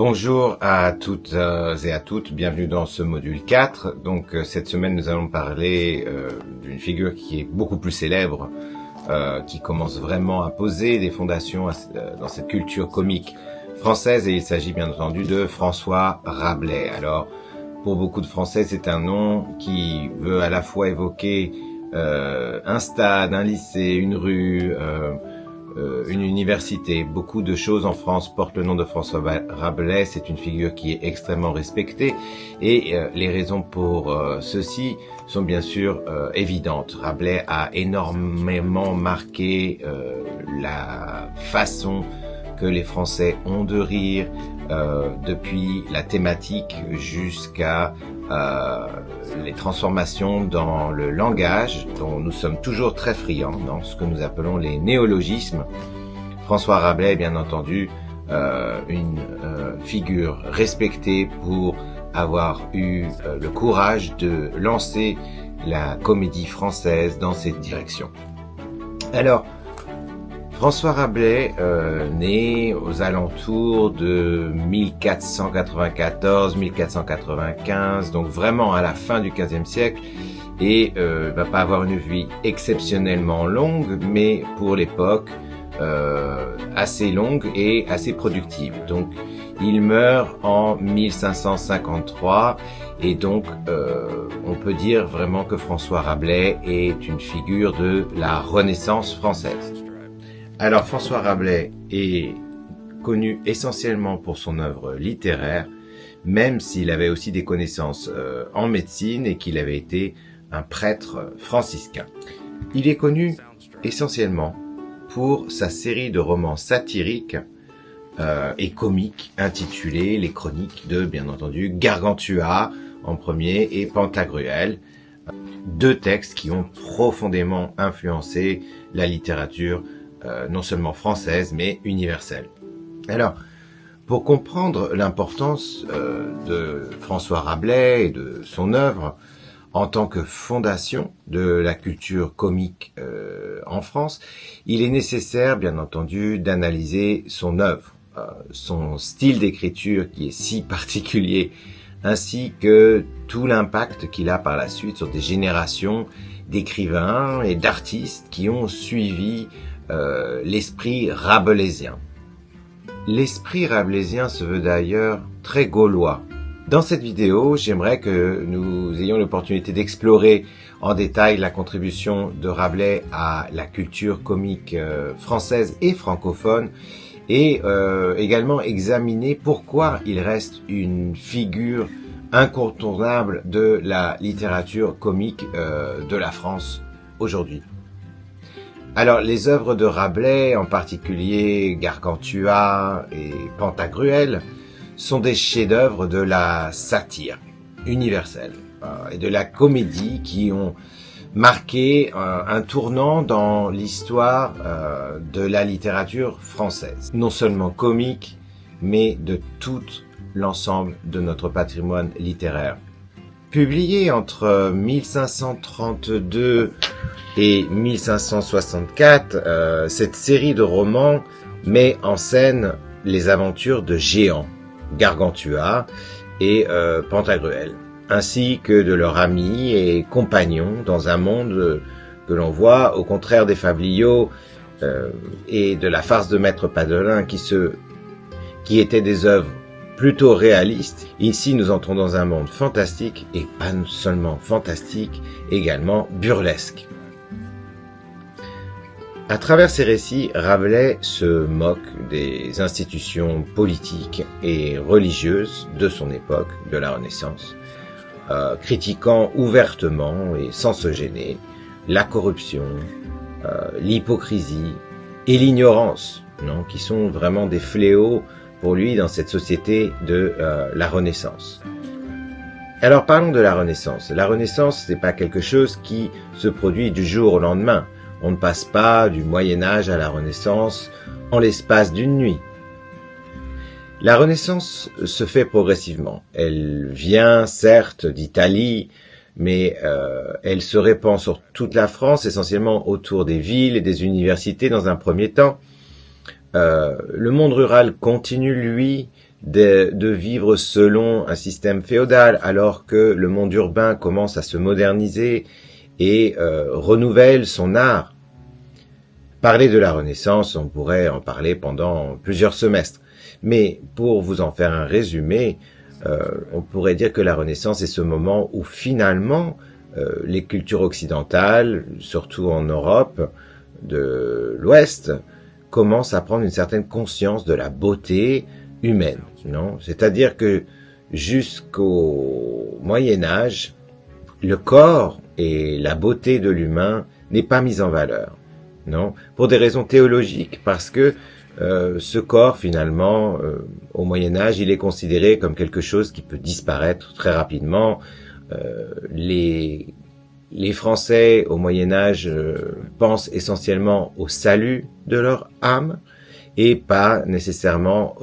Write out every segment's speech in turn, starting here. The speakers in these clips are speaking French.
Bonjour à toutes et à toutes, bienvenue dans ce module 4. Donc cette semaine nous allons parler d'une figure qui est beaucoup plus célèbre, qui commence vraiment à poser des fondations dans cette culture comique française, et il s'agit bien entendu de François Rabelais. Alors pour beaucoup de Français c'est un nom qui veut à la fois évoquer un stade, un lycée, une rue, une université. Beaucoup de choses en France portent le nom de François Rabelais. C'est une figure qui est extrêmement respectée et les raisons pour ceci sont bien sûr évidentes. Rabelais a énormément marqué la façon que les Français ont de rire, depuis la thématique jusqu'à les transformations dans le langage, dont nous sommes toujours très friands, dans ce que nous appelons les néologismes. François Rabelais est bien entendu une figure respectée pour avoir eu le courage de lancer la comédie française dans cette direction. Alors, François Rabelais, né aux alentours de 1494-1495, donc vraiment à la fin du XVe siècle, et va pas avoir une vie exceptionnellement longue, mais pour l'époque assez longue et assez productive. Donc il meurt en 1553, et donc on peut dire vraiment que François Rabelais est une figure de la Renaissance française. Alors François Rabelais est connu essentiellement pour son œuvre littéraire, même s'il avait aussi des connaissances en médecine et qu'il avait été un prêtre franciscain. Il est connu essentiellement pour sa série de romans satiriques et comiques intitulés Les Chroniques de, bien entendu, Gargantua en premier et Pantagruel, deux textes qui ont profondément influencé la littérature non seulement française, mais universelle. Alors, pour comprendre l'importance de François Rabelais et de son œuvre en tant que fondation de la culture comique en France, il est nécessaire, bien entendu, d'analyser son œuvre, son style d'écriture qui est si particulier, ainsi que tout l'impact qu'il a par la suite sur des générations d'écrivains et d'artistes qui ont suivi l'esprit rabelaisien. L'esprit rabelaisien se veut d'ailleurs très gaulois. Dans cette vidéo, j'aimerais que nous ayons l'opportunité d'explorer en détail la contribution de Rabelais à la culture comique française et francophone, et également examiner pourquoi il reste une figure incontournable de la littérature comique de la France aujourd'hui. Alors, les œuvres de Rabelais, en particulier Gargantua et Pantagruel, sont des chefs-d'œuvre de la satire universelle et de la comédie qui ont marqué un tournant dans l'histoire de la littérature française. Non seulement comique, mais de tout l'ensemble de notre patrimoine littéraire. Publié entre 1532 et 1564, cette série de romans met en scène les aventures de géants, Gargantua et Pantagruel, ainsi que de leurs amis et compagnons dans un monde que l'on voit, au contraire des fabliaux et de la farce de Maître Padelin, qui étaient des œuvres plutôt réaliste. Ici, nous entrons dans un monde fantastique, et pas seulement fantastique, également burlesque. À travers ces récits, Rabelais se moque des institutions politiques et religieuses de son époque, de la Renaissance, critiquant ouvertement et sans se gêner la corruption, l'hypocrisie et l'ignorance, qui sont vraiment des fléaux pour lui dans cette société de la Renaissance. Alors parlons de la Renaissance. La Renaissance, c'est pas quelque chose qui se produit du jour au lendemain. On ne passe pas du Moyen-Âge à la Renaissance en l'espace d'une nuit. La Renaissance se fait progressivement. Elle vient certes d'Italie, mais elle se répand sur toute la France, essentiellement autour des villes et des universités dans un premier temps. Le monde rural continue, lui, de vivre selon un système féodal, alors que le monde urbain commence à se moderniser et renouvelle son art. Parler de la Renaissance, on pourrait en parler pendant plusieurs semestres. Mais pour vous en faire un résumé, on pourrait dire que la Renaissance est ce moment où finalement les cultures occidentales, surtout en Europe de l'Ouest, commencent à prendre une certaine conscience de la beauté humaine, non? C'est-à-dire que jusqu'au Moyen Âge, le corps et la beauté de l'humain n'est pas mis en valeur, non? Pour des raisons théologiques, parce que ce corps, finalement, au Moyen Âge, il est considéré comme quelque chose qui peut disparaître très rapidement. Les Français, au Moyen Âge, pensent essentiellement au salut de leur âme et pas nécessairement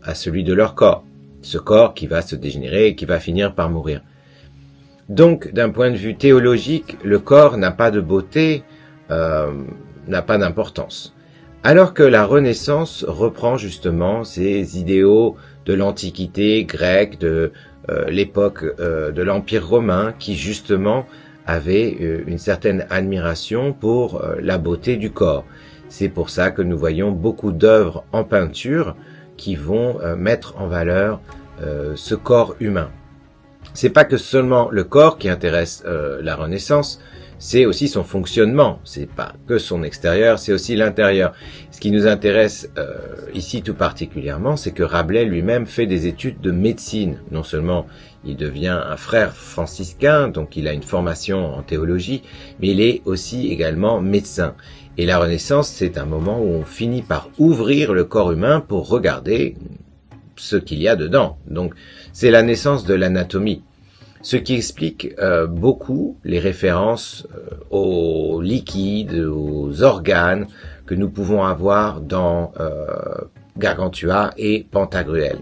à celui de leur corps. Ce corps qui va se dégénérer et qui va finir par mourir. Donc, d'un point de vue théologique, le corps n'a pas de beauté, n'a pas d'importance. Alors que la Renaissance reprend justement ces idéaux de l'Antiquité grecque, de l'époque de l'Empire romain, qui justement avait une certaine admiration pour la beauté du corps. C'est pour ça que nous voyons beaucoup d'œuvres en peinture qui vont mettre en valeur ce corps humain. C'est pas que seulement le corps qui intéresse la Renaissance, c'est aussi son fonctionnement. C'est pas que son extérieur, c'est aussi l'intérieur. Ce qui nous intéresse ici tout particulièrement, c'est que Rabelais lui-même fait des études de médecine. Non seulement il devient un frère franciscain, donc il a une formation en théologie, mais il est aussi également médecin. Et la Renaissance, c'est un moment où on finit par ouvrir le corps humain pour regarder ce qu'il y a dedans. Donc c'est la naissance de l'anatomie. Ce qui explique beaucoup les références aux liquides, aux organes que nous pouvons avoir dans Gargantua et Pantagruel.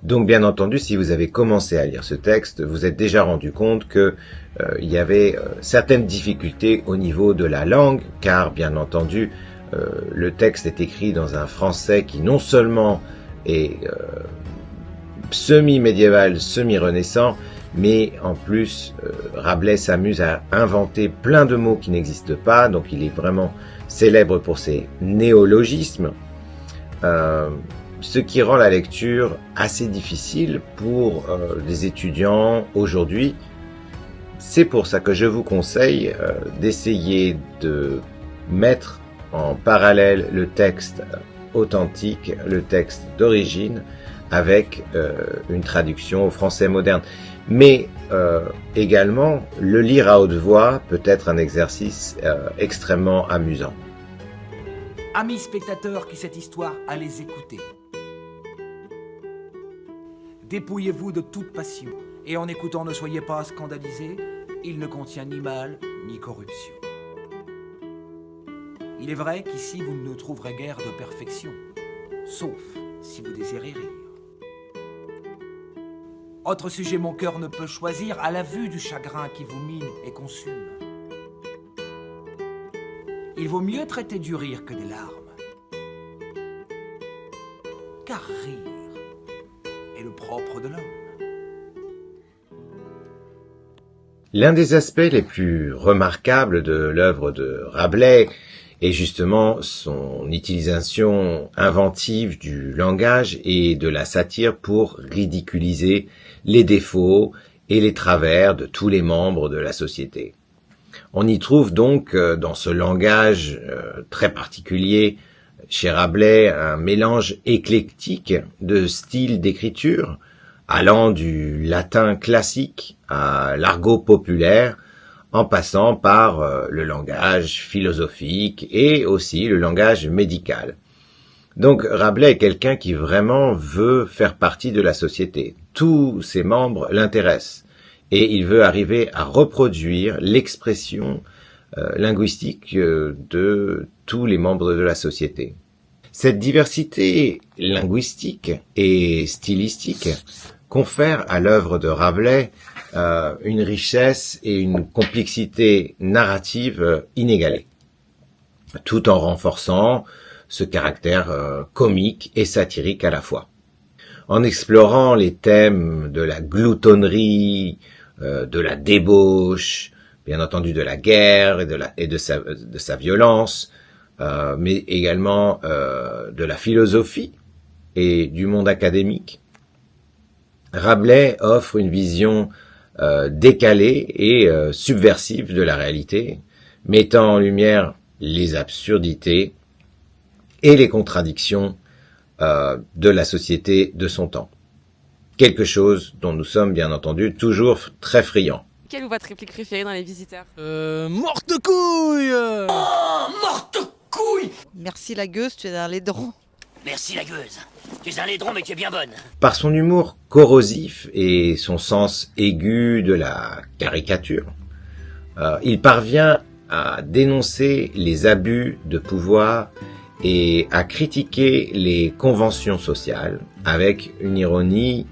Donc bien entendu, si vous avez commencé à lire ce texte, vous êtes déjà rendu compte que il y avait certaines difficultés au niveau de la langue, car bien entendu, le texte est écrit dans un français qui non seulement est semi-médiéval, semi-renaissant, mais en plus, Rabelais s'amuse à inventer plein de mots qui n'existent pas, donc il est vraiment célèbre pour ses néologismes, ce qui rend la lecture assez difficile pour les étudiants aujourd'hui. C'est pour ça que je vous conseille d'essayer de mettre en parallèle le texte authentique, le texte d'origine, avec une traduction au français moderne. Mais également, le lire à haute voix peut être un exercice extrêmement amusant. Amis spectateurs qui cette histoire à les écouter, dépouillez-vous de toute passion, et en écoutant ne soyez pas scandalisés, il ne contient ni mal ni corruption. Il est vrai qu'ici vous ne trouverez guère de perfection, sauf si vous désirez rire. Autre sujet mon cœur ne peut choisir à la vue du chagrin qui vous mine et consume. Il vaut mieux traiter du rire que des larmes. Car rire est le propre de l'homme. L'un des aspects les plus remarquables de l'œuvre de Rabelais est justement son utilisation inventive du langage et de la satire pour ridiculiser les défauts et les travers de tous les membres de la société. On y trouve donc dans ce langage très particulier chez Rabelais un mélange éclectique de styles d'écriture allant du latin classique à l'argot populaire en passant par le langage philosophique et aussi le langage médical. Donc Rabelais est quelqu'un qui vraiment veut faire partie de la société. Tous ses membres l'intéressent et il veut arriver à reproduire l'expression linguistique de tous les membres de la société. Cette diversité linguistique et stylistique confère à l'œuvre de Rabelais une richesse et une complexité narrative inégalée, tout en renforçant ce caractère comique et satirique à la fois. en explorant les thèmes de la gloutonnerie, de la débauche, bien entendu de la guerre et de sa violence, mais également de la philosophie et du monde académique. Rabelais offre une vision décalée et subversive de la réalité, mettant en lumière les absurdités et les contradictions de la société de son temps. Quelque chose dont nous sommes bien entendu toujours très friands. Quelle est votre réplique préférée dans Les Visiteurs? Morte de couille. Oh, morte de couille! Merci la gueuse, tu es un laidron. Merci la gueuse. Tu es un laidron mais tu es bien bonne. Par son humour corrosif et son sens aigu de la caricature, il parvient à dénoncer les abus de pouvoir et à critiquer les conventions sociales avec une ironie,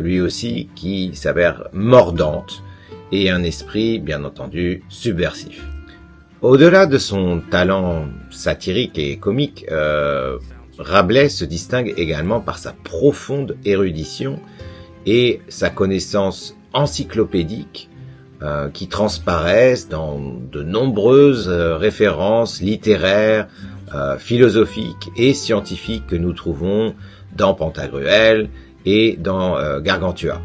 lui aussi, qui s'avère mordante et un esprit, bien entendu, subversif. Au-delà de son talent satirique et comique, Rabelais se distingue également par sa profonde érudition et sa connaissance encyclopédique qui transparaissent dans de nombreuses références littéraires, philosophiques et scientifiques que nous trouvons dans Pantagruel et dans Gargantua.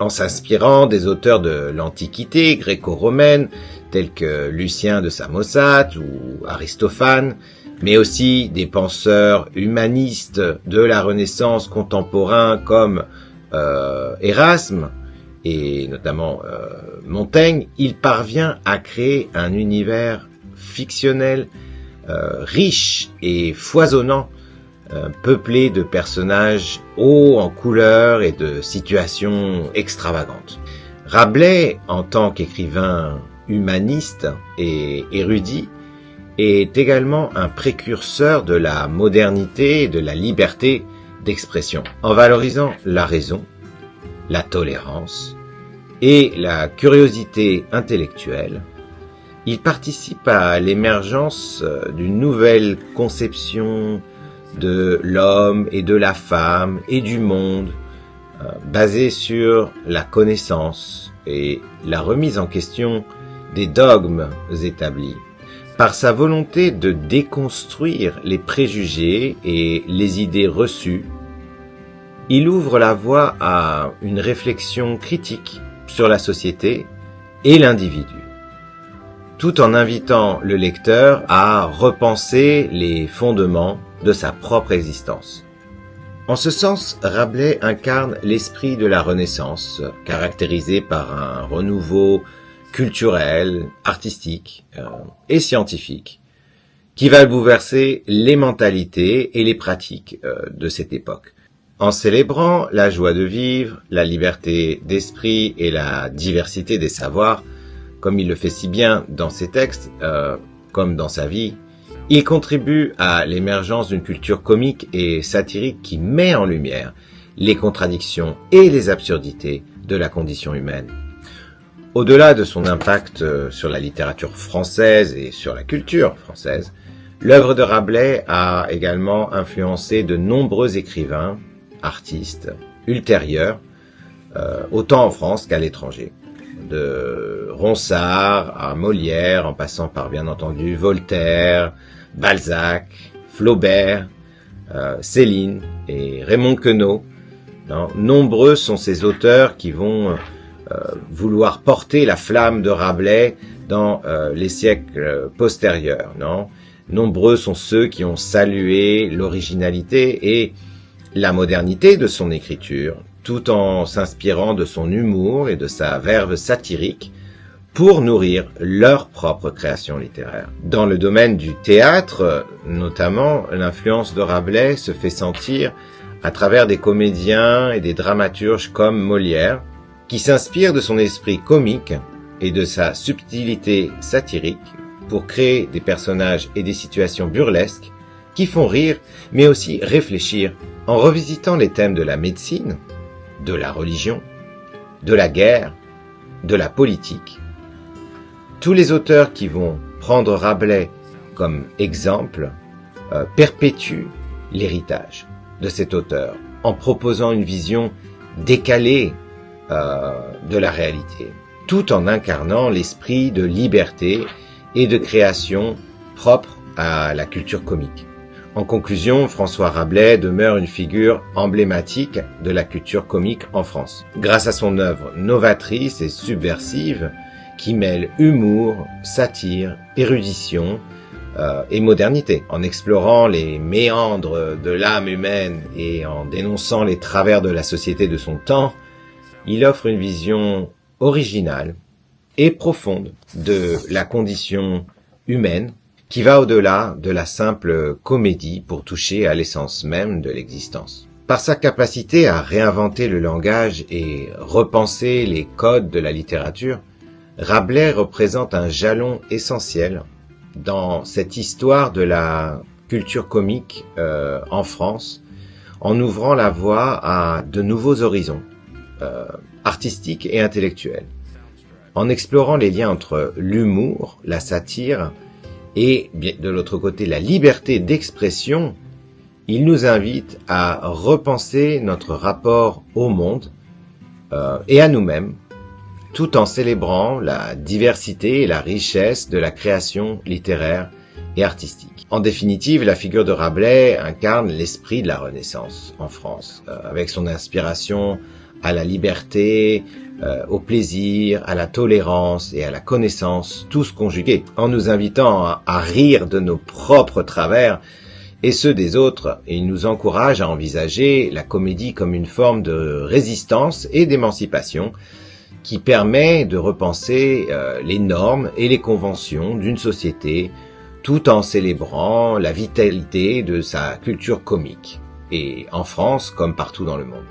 En s'inspirant des auteurs de l'Antiquité gréco-romaine, tels que Lucien de Samosate ou Aristophane, mais aussi des penseurs humanistes de la Renaissance contemporain comme Erasme et notamment Montaigne, il parvient à créer un univers fictionnel riche et foisonnant, peuplé de personnages hauts en couleurs et de situations extravagantes. Rabelais, en tant qu'écrivain humaniste et érudit, est également un précurseur de la modernité et de la liberté d'expression, en valorisant la raison, la tolérance et la curiosité intellectuelle. Il participe à l'émergence d'une nouvelle conception de l'homme et de la femme et du monde, basée sur la connaissance et la remise en question des dogmes établis. Par sa volonté de déconstruire les préjugés et les idées reçues, il ouvre la voie à une réflexion critique sur la société et l'individu, tout en invitant le lecteur à repenser les fondements de sa propre existence. En ce sens, Rabelais incarne l'esprit de la Renaissance, caractérisé par un renouveau culturel, artistique et scientifique, qui va bouleverser les mentalités et les pratiques de cette époque. En célébrant la joie de vivre, la liberté d'esprit et la diversité des savoirs, comme il le fait si bien dans ses textes, comme dans sa vie, il contribue à l'émergence d'une culture comique et satirique qui met en lumière les contradictions et les absurdités de la condition humaine. Au-delà de son impact sur la littérature française et sur la culture française, l'œuvre de Rabelais a également influencé de nombreux écrivains, artistes, ultérieurs, autant en France qu'à l'étranger. De Ronsard à Molière, en passant par bien entendu Voltaire, Balzac, Flaubert, Céline et Raymond Queneau. Nombreux sont ces auteurs qui vont vouloir porter la flamme de Rabelais dans les siècles postérieurs. Nombreux sont ceux qui ont salué l'originalité et la modernité de son écriture, tout en s'inspirant de son humour et de sa verve satirique pour nourrir leur propre création littéraire. Dans le domaine du théâtre, notamment, l'influence de Rabelais se fait sentir à travers des comédiens et des dramaturges comme Molière, qui s'inspirent de son esprit comique et de sa subtilité satirique pour créer des personnages et des situations burlesques qui font rire, mais aussi réfléchir, en revisitant les thèmes de la médecine, de la religion, de la guerre, de la politique. Tous les auteurs qui vont prendre Rabelais comme exemple perpétuent l'héritage de cet auteur en proposant une vision décalée de la réalité, tout en incarnant l'esprit de liberté et de création propre à la culture comique. En conclusion, François Rabelais demeure une figure emblématique de la culture comique en France, grâce à son œuvre novatrice et subversive qui mêle humour, satire, érudition et modernité. En explorant les méandres de l'âme humaine et en dénonçant les travers de la société de son temps, il offre une vision originale et profonde de la condition humaine qui va au-delà de la simple comédie pour toucher à l'essence même de l'existence. Par sa capacité à réinventer le langage et repenser les codes de la littérature, Rabelais représente un jalon essentiel dans cette histoire de la culture comique en France, en ouvrant la voie à de nouveaux horizons artistiques et intellectuels. En explorant les liens entre l'humour, la satire et, de l'autre côté, la liberté d'expression, il nous invite à repenser notre rapport au monde et à nous-mêmes, tout en célébrant la diversité et la richesse de la création littéraire et artistique. En définitive, la figure de Rabelais incarne l'esprit de la Renaissance en France, avec son inspiration à la liberté, au plaisir, à la tolérance et à la connaissance, tous conjugués, en nous invitant à rire de nos propres travers et ceux des autres, et il nous encourage à envisager la comédie comme une forme de résistance et d'émancipation qui permet de repenser les normes et les conventions d'une société tout en célébrant la vitalité de sa culture comique, et en France comme partout dans le monde.